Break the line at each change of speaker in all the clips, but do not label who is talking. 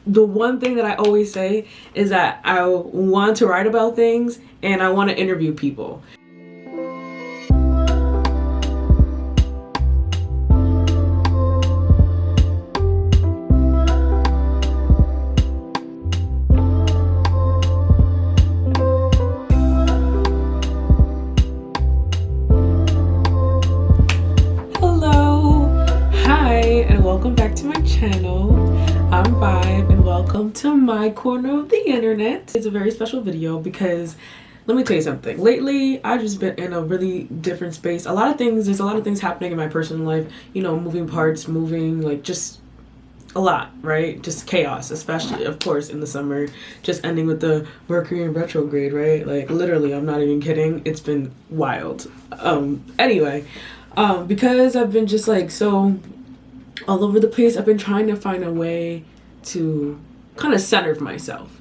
the one thing that I always say is that I want to write about things and I want to interview people. Welcome back to my channel. I'm Vibe and welcome to my corner of the internet. It's a very special video because let me tell you something. Lately, I've just been in a really different space. There's a lot of things happening in my personal life, you know, moving parts, like just a lot, right? Just chaos, especially of course in the summer, just ending with the Mercury in retrograde, right? Like literally, I'm not even kidding. It's been wild. Because I've been just like so all over the place, I've been trying to find a way to kind of center myself.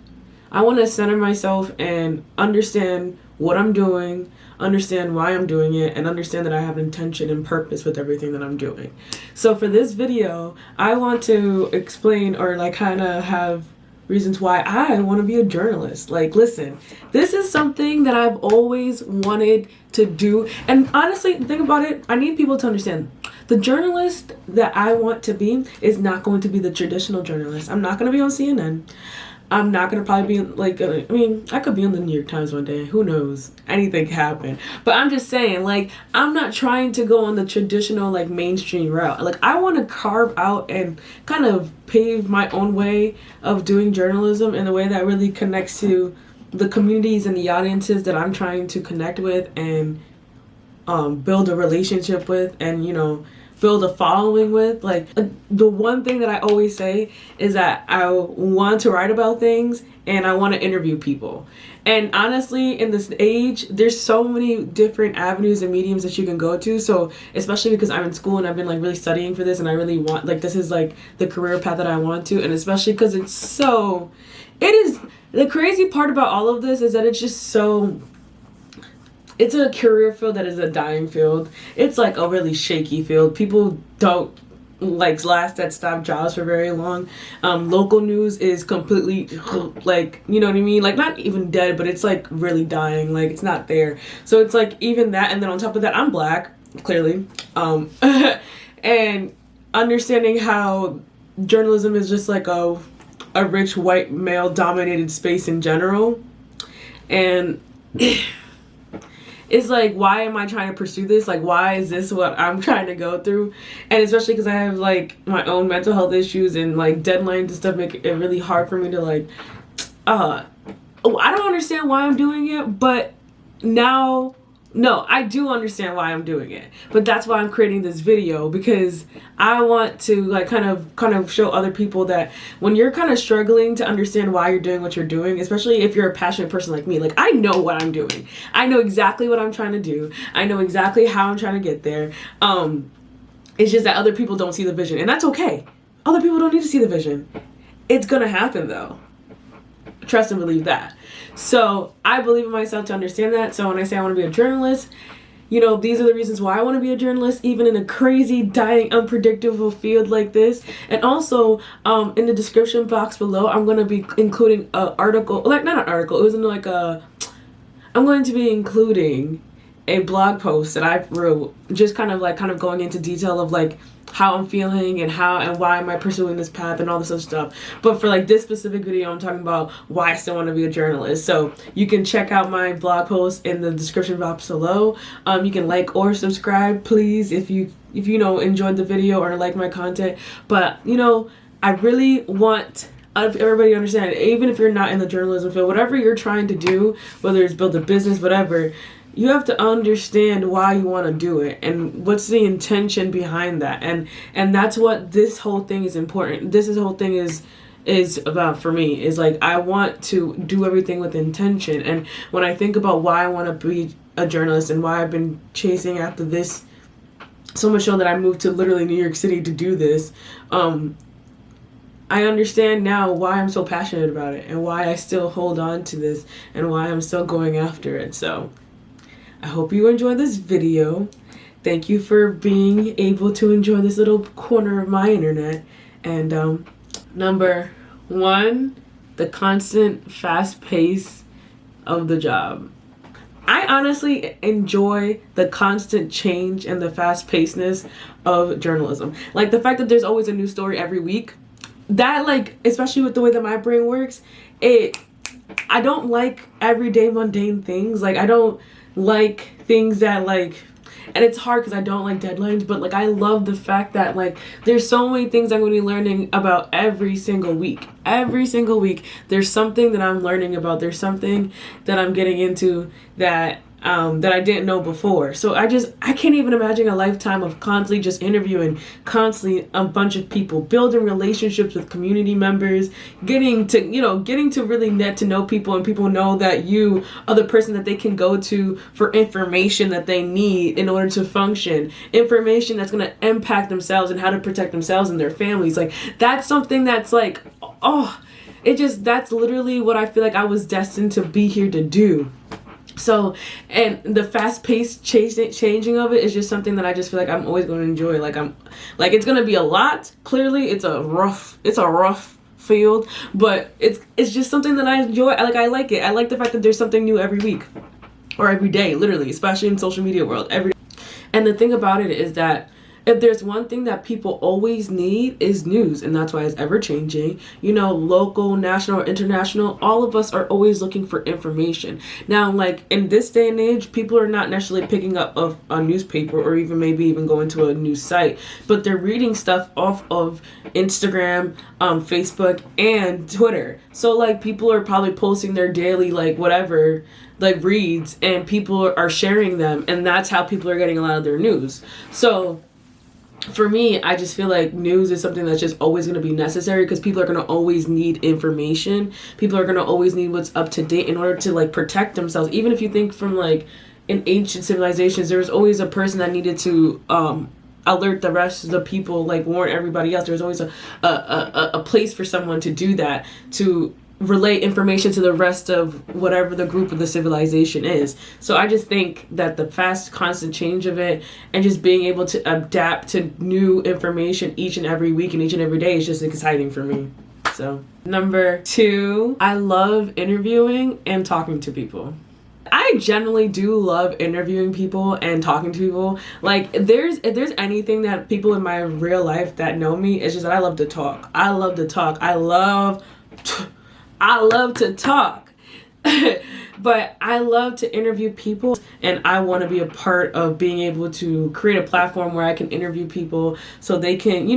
I want to center myself and understand what I'm doing, understand why I'm doing it, and understand that I have intention and purpose with everything that I'm doing. So for this video, I want to explain or like kind of have reasons why I want to be a journalist. Like, listen, this is something that I've always wanted to do. And honestly, think about it, I need people to understand the journalist that I want to be is not going to be the traditional journalist. I'm not going to be on CNN. I'm not going to probably be like, I could be on the New York Times one day. Who knows? Anything can happen. But I'm just saying, like, I'm not trying to go on the traditional, like, mainstream route. Like, I want to carve out and kind of pave my own way of doing journalism in a way that really connects to the communities and the audiences that I'm trying to connect with and build a relationship with and, you know, build a following with. Like, the one thing that I always say is that I want to write about things and I want to interview people. And honestly, in this age, there's so many different avenues and mediums that you can go to. So especially because I'm in school and I've been like really studying for this and I really want, like, this is like the career path that I want to. And especially because the crazy part about all of this is that it's just so, it's a career field that is a dying field. It's like a really shaky field. People don't like last at stop jobs for very long. Local news is completely like, you know what I mean? Like not even dead, but it's like really dying. Like it's not there. So it's like even that. And then on top of that, I'm Black, clearly. And understanding how journalism is just like a rich white male dominated space in general. And it's like, why am I trying to pursue this? Like, why is this what I'm trying to go through? And especially because I have like my own mental health issues and like deadlines and stuff make it really hard for me to like, I don't understand why I'm doing it, but now, no, I do understand why I'm doing it. But that's why I'm creating this video, because I want to like kind of show other people that when you're kind of struggling to understand why you're doing what you're doing, especially if you're a passionate person like me, like I know what I'm doing. I know exactly what I'm trying to do. I know exactly how I'm trying to get there. It's just that other people don't see the vision, and that's okay. Other people don't need to see the vision. It's gonna happen though. Trust and believe that. So I believe in myself to understand that. So when I say I want to be a journalist, you know, these are the reasons why I want to be a journalist, even in a crazy, dying, unpredictable field like this. And also, in the description box below, I'm going to be including an article, like not an article, it was like I'm going to be including a blog post that I wrote, just kind of going into detail of like how I'm feeling and how and why am I pursuing this path and all this other stuff. But for like this specific video, I'm talking about why I still want to be a journalist. So you can check out my blog post in the description box below. You can like or subscribe, please, if you know enjoyed the video or like my content. But you know, I really want everybody to understand, even if you're not in the journalism field, whatever you're trying to do, whether it's build a business, whatever, you have to understand why you want to do it and what's the intention behind that. And that's what this whole thing is important. This whole thing is about for me, is like I want to do everything with intention. And when I think about why I want to be a journalist and why I've been chasing after this so much so that I moved to literally New York City to do this, I understand now why I'm so passionate about it and why I still hold on to this and why I'm still going after it. So I hope you enjoyed this video. Thank you for being able to enjoy this little corner of my internet. And number One, the constant fast pace of the job. I honestly enjoy the constant change and the fast pacedness of journalism. Like the fact that there's always a new story every week. That, like, especially with the way that my brain works, I don't like everyday mundane things. Like, I don't like things that, like, and it's hard because I don't like deadlines, but, like, I love the fact that, like, there's so many things I'm going to be learning about every single week. Every single week, there's something that I'm learning about. There's something that I'm getting into that that I didn't know before. So I can't even imagine a lifetime of constantly just interviewing constantly a bunch of people, building relationships with community members, getting to really get to know people, and people know that you are the person that they can go to for information that they need in order to function, information that's going to impact themselves and how to protect themselves and their families. Like, that's something that's like, that's literally what I feel like I was destined to be here to do. So, and the fast-paced changing of it is just something that I just feel like I'm always going to enjoy. Like it's going to be a lot. Clearly, it's a rough field, but it's just something that I enjoy. I like it. I like the fact that there's something new every week or every day, literally, especially in social media world. And the thing about it is that if there's one thing that people always need is news, and that's why it's ever changing, local, national, or international, all of us are always looking for information. Now, like in this day and age, people are not necessarily picking up a newspaper or maybe even going to a news site, but they're reading stuff off of Instagram, Facebook, and Twitter. So like people are probably posting their daily, like whatever, like reads, and people are sharing them, and that's how people are getting a lot of their news. So for me, I just feel like news is something that's just always going to be necessary because people are going to always need information. People are going to always need what's up to date in order to like protect themselves. Even if you think from like in ancient civilizations, there was always a person that needed to alert the rest of the people, like warn everybody else. There was always a place for someone to do that, to relay information to the rest of whatever the group of the civilization is. So I just think that the fast, constant change of it and just being able to adapt to new information each and every week and each and every day is just exciting for me. So number 2, I love interviewing and talking to people. I generally do love interviewing people and talking to people. Like, if there's anything that people in my real life that know me, it's just that I love to talk. I love to talk. I love to talk. But I love to interview people, and I want to be a part of being able to create a platform where I can interview people so they can,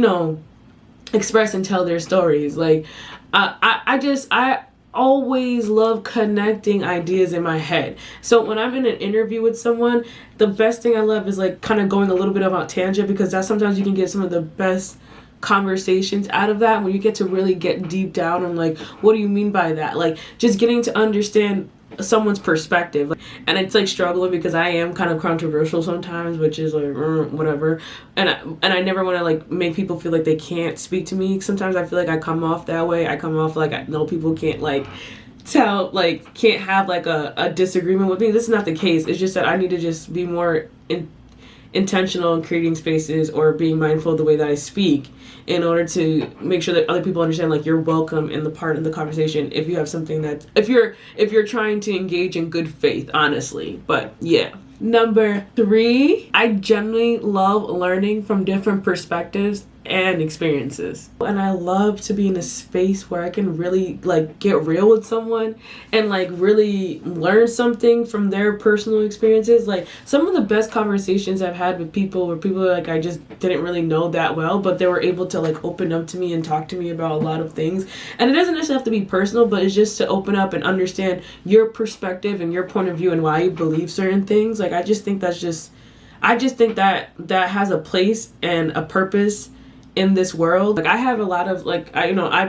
express and tell their stories. Like, I always love connecting ideas in my head. So when I'm in an interview with someone, the best thing I love is like kind of going a little bit of a tangent, because that's sometimes you can get some of the best conversations out of that when you get to really get deep down on like, what do you mean by that? Like, just getting to understand someone's perspective. And it's like struggling because I am kind of controversial sometimes, which is like whatever, and I never want to like make people feel like they can't speak to me. Sometimes I feel like I come off that way. I come off like I know people can't like tell, like can't have like a disagreement with me. This is not the case. It's just that I need to just be more intentional in creating spaces or being mindful of the way that I speak in order to make sure that other people understand like you're welcome in the part of the conversation if you have something that if you're trying to engage in good faith, honestly. But yeah. Number 3, I generally love learning from different perspectives and experiences. And I love to be in a space where I can really like get real with someone and like really learn something from their personal experiences. Like some of the best conversations I've had with people were people like I just didn't really know that well, but they were able to like open up to me and talk to me about a lot of things. And it doesn't necessarily have to be personal, but it's just to open up and understand your perspective and your point of view and why you believe certain things. Like I just think that has a place and a purpose in this world. Like I have a lot of like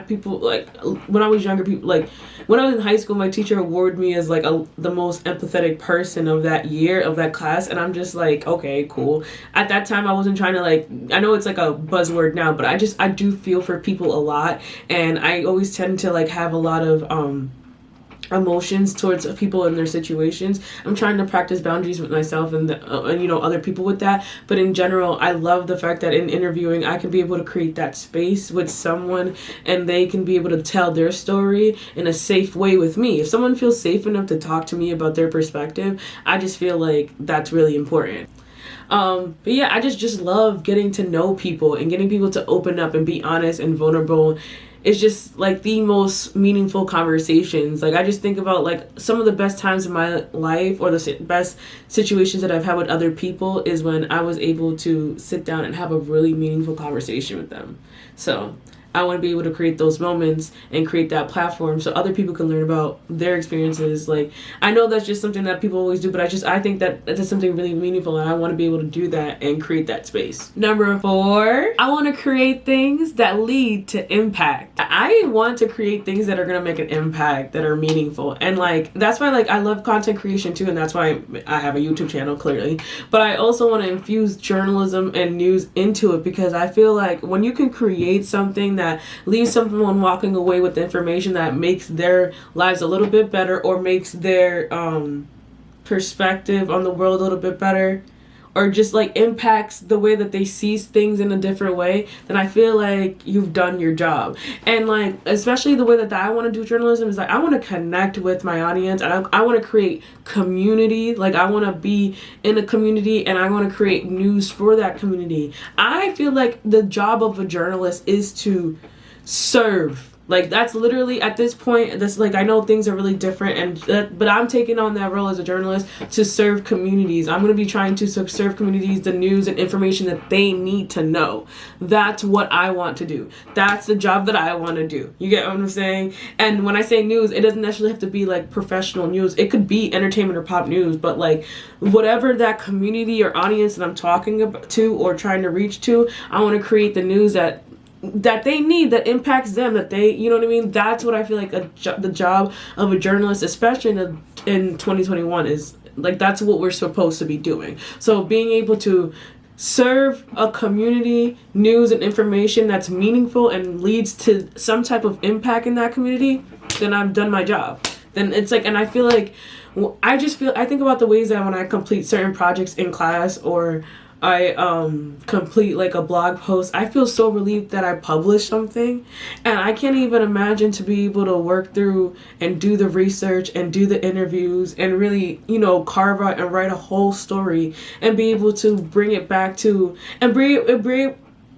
people like when I was younger, people like when I was in high school, my teacher awarded me as like the most empathetic person of that year, of that class, and I'm just like, okay, cool. At that time I wasn't trying to like, I know it's like a buzzword now, but I do feel for people a lot, and I always tend to like have a lot of emotions towards people in their situations. I'm trying to practice boundaries with myself and other people with that. But in general, I love the fact that in interviewing, I can be able to create that space with someone and they can be able to tell their story in a safe way with me. If someone feels safe enough to talk to me about their perspective, I just feel like that's really important. But yeah, I just love getting to know people and getting people to open up and be honest and vulnerable. It's just like the most meaningful conversations. Like I just think about like some of the best times in my life, or the best situations that I've had with other people, is when I was able to sit down and have a really meaningful conversation with them. So I want to be able to create those moments and create that platform so other people can learn about their experiences. Like, I know that's just something that people always do, but I think that that's something really meaningful, and I want to be able to do that and create that space. Number 4, I want to create things that lead to impact. I want to create things that are going to make an impact, that are meaningful. And like, that's why like I love content creation too, and that's why I have a YouTube channel, clearly. But I also want to infuse journalism and news into it, because I feel like when you can create something that leaves someone walking away with information that makes their lives a little bit better, or makes their perspective on the world a little bit better, or just like impacts the way that they see things in a different way, then I feel like you've done your job. And like, especially the way that I want to do journalism is like, I want to connect with my audience, and I want to create community. Like, I want to be in a community, and I want to create news for that community. I feel like the job of a journalist is to serve. Like, that's literally, at this point, this, like, I know things are really different, but I'm taking on that role as a journalist to serve communities. I'm going to be trying to serve communities the news and information that they need to know. That's what I want to do. That's the job that I want to do. You get what I'm saying? And when I say news, it doesn't necessarily have to be, like, professional news. It could be entertainment or pop news, but, like, whatever that community or audience that I'm talking about to or trying to reach to, I want to create the news that they need, that impacts them, that they, you know what I mean? That's what I feel like the job of a journalist, especially in 2021, is like, that's what we're supposed to be doing. So being able to serve a community news and information that's meaningful and leads to some type of impact in that community, then I've done my job. Then it's like, and I feel like, I think about the ways that when I complete certain projects in class, or I complete like a blog post, I feel so relieved that I published something. And I can't even imagine to be able to work through and do the research and do the interviews and really, carve out and write a whole story and be able to bring it back to and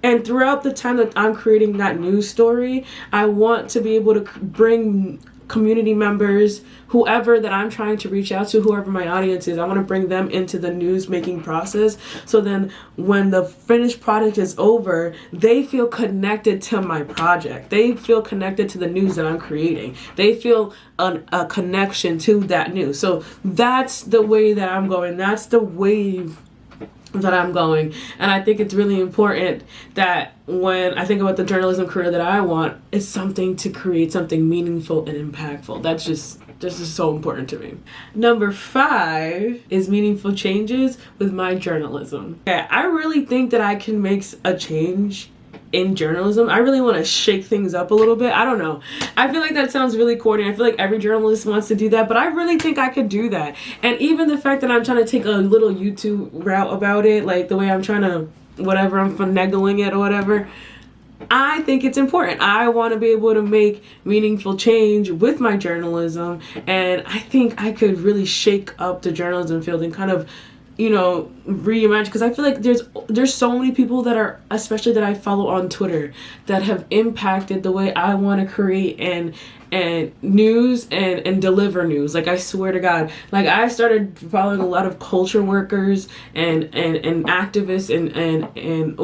and throughout the time that I'm creating that news story, I want to be able to bring community members, whoever that I'm trying to reach out to, whoever my audience is, I want to bring them into the news making process. So then when the finished product is over, they feel connected to my project. They feel connected to the news that I'm creating. They feel a connection to that news. So that's the way that I'm going. That's the wave that I'm going. And I think it's really important that when I think about the journalism career that I want, it's something to create something meaningful and impactful. That's just so important to me. Number 5 is meaningful changes with my journalism. Okay, I really think that I can make a change in journalism. I really want to shake things up a little bit. I don't know. I feel like that sounds really corny. I feel like every journalist wants to do that, but I really think I could do that. And even the fact that I'm trying to take a little YouTube route about it, like the way I'm trying to, whatever, I'm finagling it or whatever, I think it's important. I want to be able to make meaningful change with my journalism, and I think I could really shake up the journalism field and kind of reimagine, because I feel like there's so many people that are, especially that I follow on Twitter, that have impacted the way I want to create and news and deliver news. Like, I swear to God, like, I started following a lot of culture workers and activists and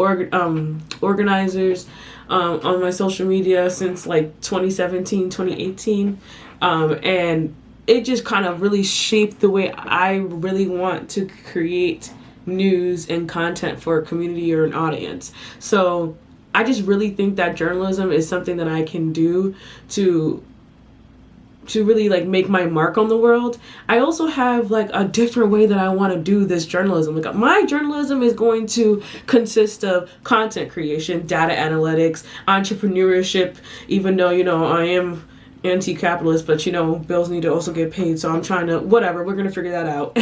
organizers on my social media since like 2017, 2018, and it just kind of really shaped the way I really want to create news and content for a community or an audience. So I just really think that journalism is something that I can do to really like make my mark on the world. I also have like a different way that I want to do this journalism. Like, my journalism is going to consist of content creation, data analytics, entrepreneurship, even though, I am anti-capitalist, but you know, bills need to also get paid, so I'm trying to, whatever, we're gonna figure that out.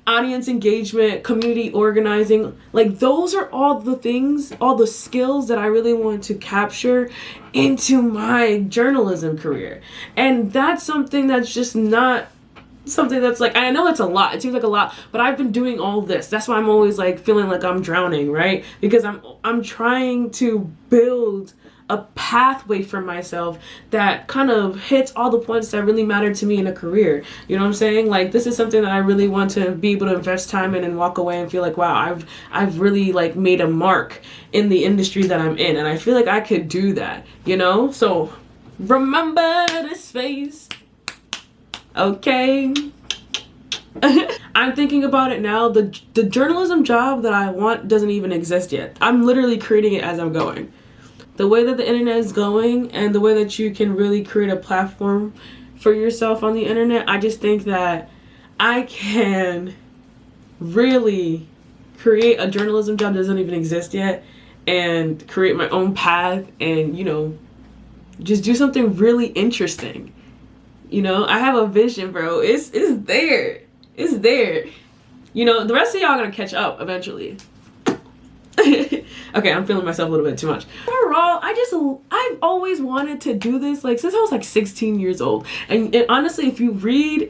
Audience engagement, community organizing, like those are all the things, all the skills that I really want to capture into my journalism career. And that's something that's just not something that's like, I know that's a lot, it seems like a lot, but I've been doing all this. That's why I'm always like feeling like I'm drowning, right? Because I'm trying to build a pathway for myself that kind of hits all the points that really matter to me in a career. You know what I'm saying? Like, this is something that I really want to be able to invest time in and walk away and feel like, wow, I've really like made a mark in the industry that I'm in, and I feel like I could do that, you know? So remember this face, okay? I'm thinking about it now. The journalism job that I want doesn't even exist yet. I'm literally creating it as I'm going. The way that the internet is going and the way that you can really create a platform for yourself on the internet, I just think that I can really create a journalism job that doesn't even exist yet and create my own path and, you know, just do something really interesting. You know, I have a vision, bro. It's there. It's there. You know, the rest of y'all are gonna catch up eventually. Okay, I'm feeling myself a little bit too much. Overall, I've always wanted to do this, like, since I was like 16 years old. And honestly, if you read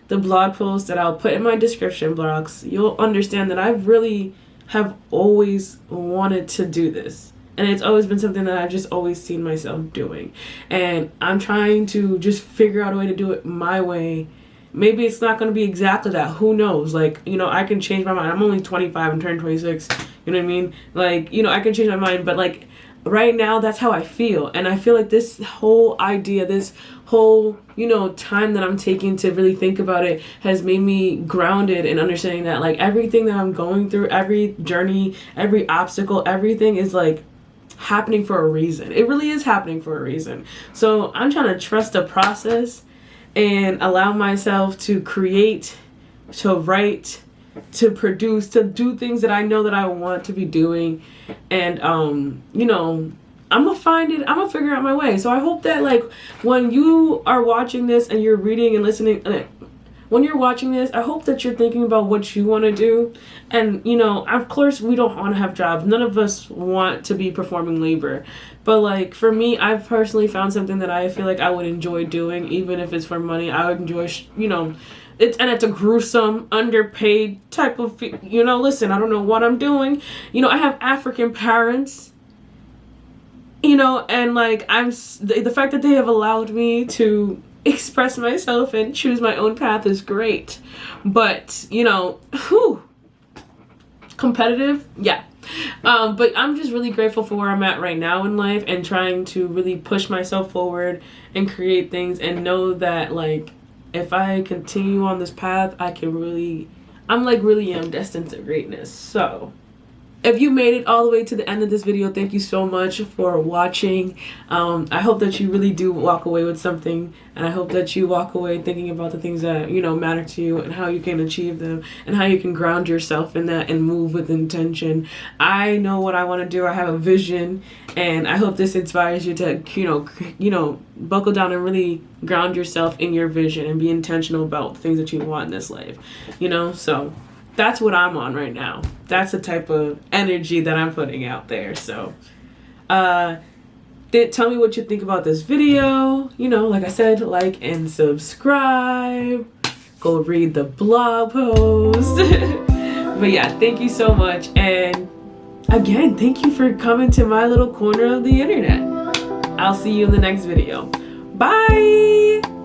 the blog post that I'll put in my description box, you'll understand that I really have always wanted to do this. And it's always been something that I've just always seen myself doing. And I'm trying to just figure out a way to do it my way. Maybe it's not going to be exactly that. Who knows? Like, you know, I can change my mind. I'm only 25 and turning 26. You know what I mean? Like, you know, I can change my mind. But, like, right now, that's how I feel. And I feel like this whole idea, this whole, you know, time that I'm taking to really think about it has made me grounded in understanding that, like, everything that I'm going through, every journey, every obstacle, everything is, like, happening for a reason. It really is happening for a reason. So I'm trying to trust the process and allow myself to create, to write, to produce, to do things that I know that I want to be doing. And, you know, I'm gonna figure out my way. So I hope that, like, when you are watching this and you're reading and listening, when you're watching this, I hope that you're thinking about what you want to do. And, you know, of course, we don't want to have jobs. None of us want to be performing labor. But, like, for me, I've personally found something that I feel like I would enjoy doing, even if it's for money. I would enjoy, you know, it's a gruesome, underpaid type of, you know, listen, I don't know what I'm doing. You know, I have African parents, you know, and, like, the fact that they have allowed me to express myself and choose my own path is great. But, you know, competitive, yeah. But I'm just really grateful for where I'm at right now in life and trying to really push myself forward and create things and know that, like, if I continue on this path, I'm like really am destined to greatness. So if you made it all the way to the end of this video, thank you so much for watching. I hope that you really do walk away with something, and I hope that you walk away thinking about the things that, you know, matter to you and how you can achieve them and how you can ground yourself in that and move with intention. I know what I want to do. I have a vision, and I hope this inspires you to, you know, buckle down and really ground yourself in your vision and be intentional about the things that you want in this life, you know? So that's what I'm on right now. That's the type of energy that I'm putting out there. So tell me what you think about this video. You know, like I said, like and subscribe. Go read the blog post. But yeah, thank you so much. And again, thank you for coming to my little corner of the internet. I'll see you in the next video. Bye!